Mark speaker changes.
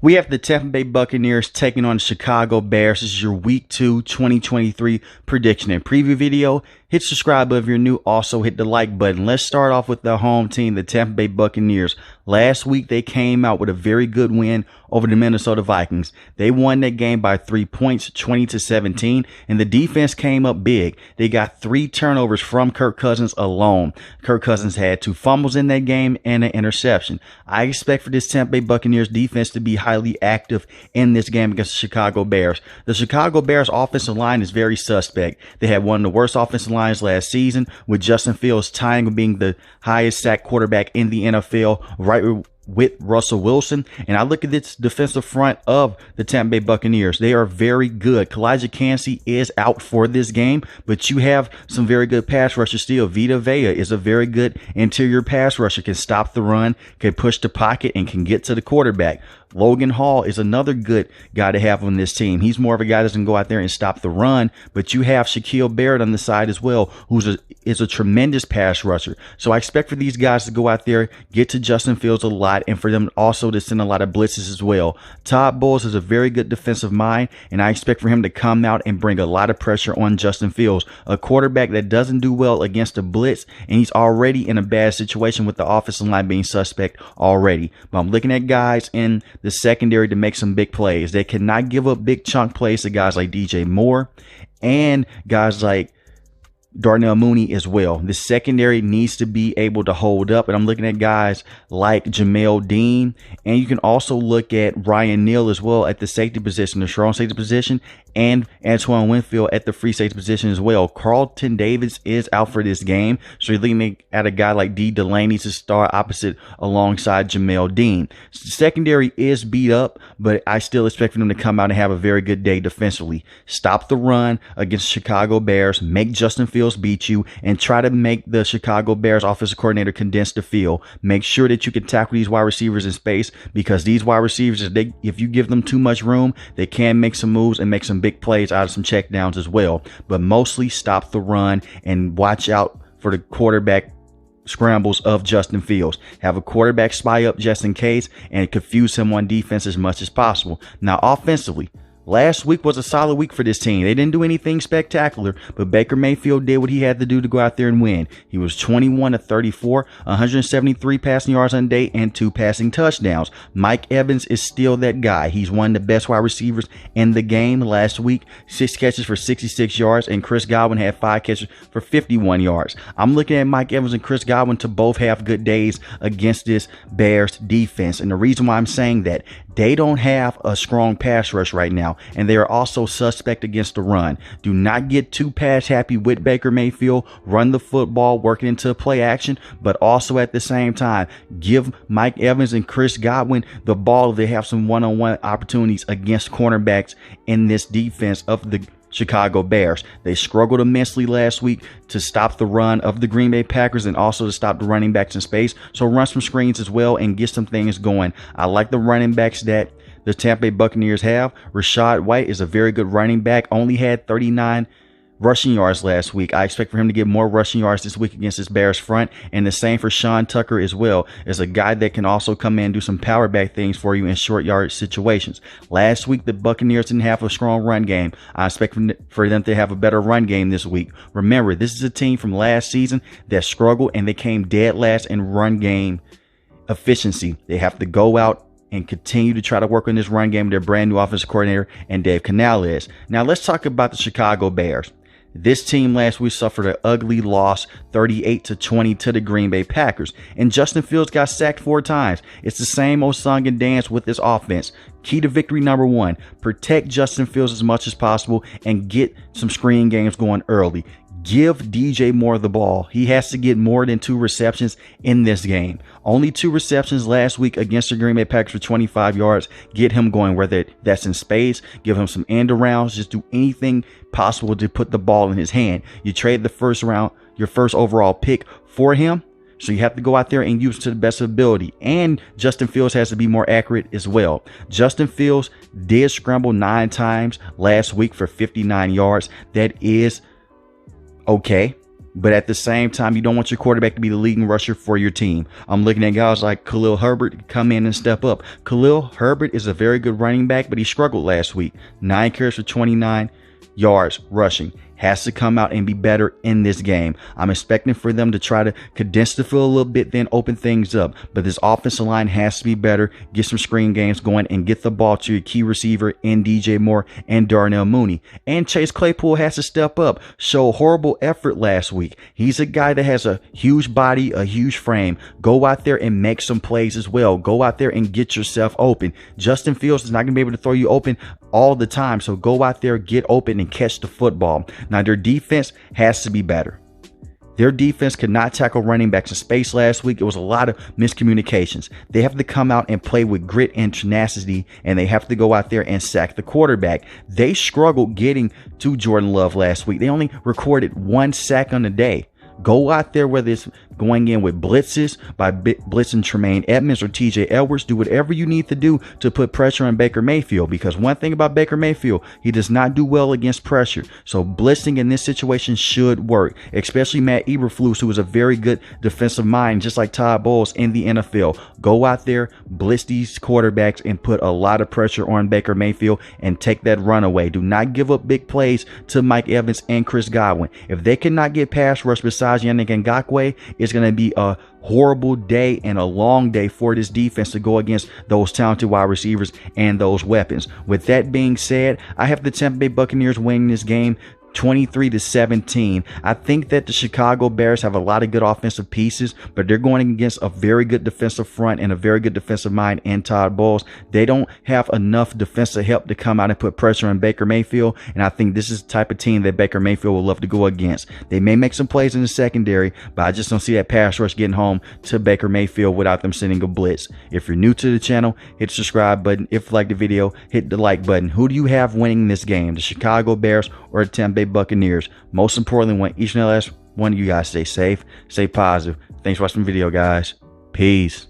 Speaker 1: We have the Tampa Bay Buccaneers taking on the Chicago Bears. This is your Week 2 2023 prediction and preview video. Hit subscribe if you're new. Also hit the like button. Let's start off with the home team, the Tampa Bay Buccaneers. Last week, they came out with a very good win over the Minnesota Vikings. They won that game by 3 points, 20-17, and the defense came up big. They got 3 turnovers from Kirk Cousins alone. Kirk Cousins had 2 fumbles in that game and an interception. I expect for this Tampa Bay Buccaneers defense to be highly active in this game against the Chicago Bears. The Chicago Bears offensive line is very suspect. They had one of the worst offensive lines last season, with Justin Fields tying with being the highest sack quarterback in the NFL, right with Russell Wilson. And I look at this defensive front of the Tampa Bay Buccaneers. They are very good. Kalijah Kancey is out for this game, but you have some very good pass rushers still. Vita Vea is a very good interior pass rusher, can stop the run, can push the pocket, and can get to the quarterback. Logan Hall is another good guy to have on this team. He's more of a guy that doesn't go out there and stop the run, but you have Shaquille Barrett on the side as well, is a tremendous pass rusher. So I expect for these guys to go out there, get to Justin Fields a lot, and for them also to send a lot of blitzes as well. Todd Bowles is a very good defensive mind, and I expect for him to come out and bring a lot of pressure on Justin Fields, a quarterback that doesn't do well against a blitz, and he's already in a bad situation with the offensive line being suspect already. But I'm looking at guys in the secondary to make some big plays. They cannot give up big chunk plays to guys like DJ Moore and guys like Darnell Mooney as well. The secondary needs to be able to hold up, and I'm looking at guys like Jamel Dean, and you can also look at Ryan Neal as well at the safety position, the strong safety position, and Antoine Winfield at the free safety position as well. Carlton Davis is out for this game, so you're looking at a guy like D. Delaney to start opposite alongside Jamel Dean. The secondary is beat up, but I still expect for them to come out and have a very good day defensively. Stop the run against Chicago Bears, make Justin Fields beat you, and try to make the Chicago Bears offensive coordinator condense the field. Make sure that you can tackle these wide receivers in space, because these wide receivers, if you give them too much room, they can make some moves and make some big plays out of some checkdowns as well. But mostly stop the run and watch out for the quarterback scrambles of Justin Fields. Have a quarterback spy up just in case and confuse him on defense as much as possible. Now, offensively, last week was a solid week for this team. They didn't do anything spectacular, but Baker Mayfield did what he had to do to go out there and win. He was 21-34, 173 passing yards on day, and 2 passing touchdowns. Mike Evans is still that guy. He's one of the best wide receivers in the game last week. 6 catches for 66 yards, and Chris Godwin had 5 catches for 51 yards. I'm looking at Mike Evans and Chris Godwin to both have good days against this Bears defense. And the reason why I'm saying that, they don't have a strong pass rush right now, and they are also suspect against the run. Do not get too pass happy with Baker Mayfield. Run the football, work it into play action, but also at the same time, give Mike Evans and Chris Godwin the ball if they have some one-on-one opportunities against cornerbacks in this defense of the Chicago Bears. They struggled immensely last week to stop the run of the Green Bay Packers and also to stop the running backs in space. So run some screens as well and get some things going. I like the running backs that the Tampa Bay Buccaneers have. Rachaad White is a very good running back. Only had 39 rushing yards last week. I expect for him to get more rushing yards this week against this Bears front, and the same for Sean Tucker as well, as a guy that can also come in and do some power back things for you in short yard situations. Last week, the Buccaneers didn't have a strong run game. I expect for them to have a better run game this week. Remember, this is a team from last season that struggled, and they came dead last in run game efficiency. They have to go out and continue to try to work on this run game with their brand new offensive coordinator and Dave Canales. Now let's talk about the Chicago Bears. This team last week suffered an ugly loss, 38-20 to the Green Bay Packers. And Justin Fields got sacked 4 times. It's the same old song and dance with this offense. Key to victory number 1, protect Justin Fields as much as possible and get some screen games going early. Give DJ Moore the ball. He has to get more than 2 receptions in this game. Only 2 receptions last week against the Green Bay Packers for 25 yards. Get him going, whether that's in space, give him some end arounds, just do anything possible to put the ball in his hand. You trade the first round, your first overall pick for him. So you have to go out there and use it to the best ability. And Justin Fields has to be more accurate as well. Justin Fields did scramble 9 times last week for 59 yards. That is okay. But at the same time, you don't want your quarterback to be the leading rusher for your team. I'm looking at guys like Khalil Herbert come in and step up. Khalil Herbert is a very good running back, but he struggled last week. 9 carries for 29 yards rushing. Has to come out and be better in this game. I'm expecting for them to try to condense the field a little bit, then open things up. But this offensive line has to be better. Get some screen games going and get the ball to your key receiver in DJ Moore and Darnell Mooney. And Chase Claypool has to step up. Show horrible effort last week. He's a guy that has a huge body, a huge frame. Go out there and make some plays as well. Go out there and get yourself open. Justin Fields is not going to be able to throw you open all the time. So go out there, get open, and catch the football. Now, their defense has to be better. Their defense could not tackle running backs in space last week. It was a lot of miscommunications. They have to come out and play with grit and tenacity, and they have to go out there and sack the quarterback. They struggled getting to Jordan Love last week. They only recorded 1 sack on the day. Go out there, whether it's going in with blitzes by blitzing Tremaine Edmonds or TJ Edwards. Do whatever you need to do to put pressure on Baker Mayfield, because one thing about Baker Mayfield, he does not do well against pressure. So blitzing in this situation should work, especially Matt Eberflus, who is a very good defensive mind, just like Todd Bowles in the NFL. Go out there, blitz these quarterbacks, and put a lot of pressure on Baker Mayfield and take that run away. Do not give up big plays to Mike Evans and Chris Godwin. If they cannot get pass rush besides Yannick Ngakoue, it's going to be a horrible day and a long day for this defense to go against those talented wide receivers and those weapons. With that being said, I have the Tampa Bay Buccaneers winning this game 23-17. I think that the Chicago Bears have a lot of good offensive pieces, but they're going against a very good defensive front and a very good defensive mind in Todd Bowles. They don't have enough defensive help to come out and put pressure on Baker Mayfield, and I think this is the type of team that Baker Mayfield will love to go against. They may make some plays in the secondary, but I just don't see that pass rush getting home to Baker Mayfield without them sending a blitz. If you're new to the channel, hit the subscribe button. If you like the video, hit the like button. Who do you have winning this game, the Chicago Bears or the Tampa Bay Buccaneers? Most importantly, want each and every last one of you guys stay safe, stay positive. Thanks for watching the video, guys. Peace.